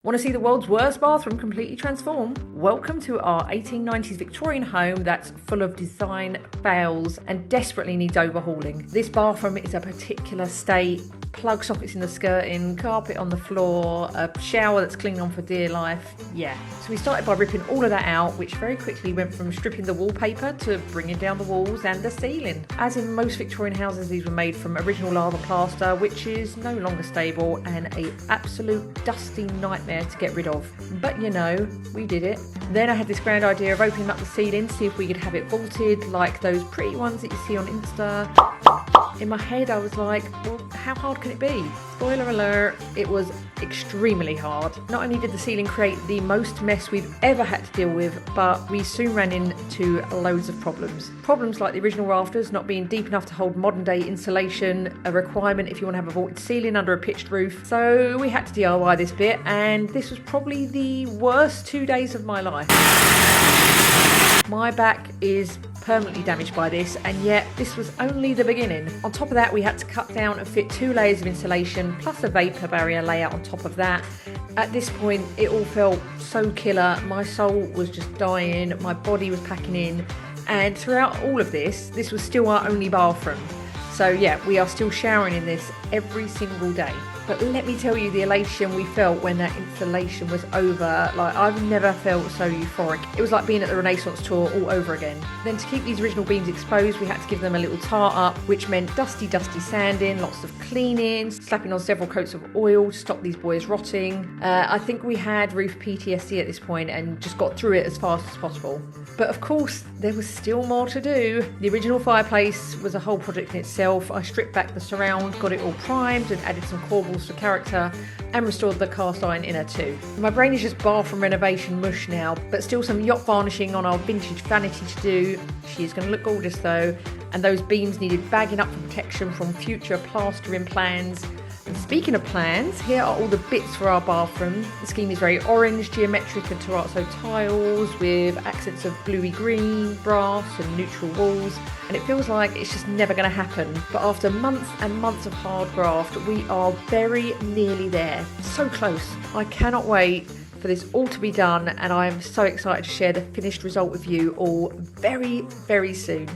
Want to see the world's worst bathroom completely transform? Welcome to our 1890s Victorian home that's full of design fails and desperately needs overhauling. This bathroom is a particular state. Plug sockets in the skirting, carpet on the floor, a shower that's clinging on for dear life. Yeah. So we started by ripping all of that out, which very quickly went from stripping the wallpaper to bringing down the walls and the ceiling. As in most Victorian houses, these were made from original lava plaster, which is no longer stable and an absolute dusty nightmare to get rid of. But you know, we did it. Then I had this grand idea of opening up the ceiling, see if we could have it vaulted like those pretty ones that you see on Insta. In my head I was like, well, how hard can it be? Spoiler alert, it was extremely hard. Not only did the ceiling create the most mess we've ever had to deal with, but we soon ran into loads of problems. Problems like the original rafters not being deep enough to hold modern day insulation, a requirement if you want to have a vaulted ceiling under a pitched roof. So we had to DIY this bit, and this was probably the worst 2 days of my life. My back is permanently damaged by this, and yet this was only the beginning. On top of that, we had to cut down and fit 2 layers of insulation plus a vapour barrier layout on top of that. At this point, it all felt so killer. My soul was just dying, my body was packing in, and throughout all of this was still our only bathroom. So yeah, we are still showering in this every single day. But let me tell you the elation we felt when that installation was over. Like, I've never felt so euphoric. It was like being at the Renaissance tour all over again. Then to keep these original beams exposed, we had to give them a little tar up, which meant dusty sanding, lots of cleaning, slapping on several coats of oil to stop these boys rotting. I think we had roof PTSD at this point and just got through it as fast as possible. But of course, there was still more to do. The original fireplace was a whole project in itself. I stripped back the surround, got it all primed and added some corbels for character, and restored the cast iron inner too. My brain is just bathroom renovation mush now, but still some yacht varnishing on our vintage vanity to do. She is going to look gorgeous though, and those beams needed bagging up for protection from future plastering plans. And speaking of plans, here are all the bits for our bathroom. The scheme is very orange, geometric and terrazzo tiles with accents of bluey green, brass and neutral walls. And it feels like it's just never going to happen. But after months and months of hard graft, we are very nearly there. So close. I cannot wait for this all to be done, and I am so excited to share the finished result with you all very, very soon.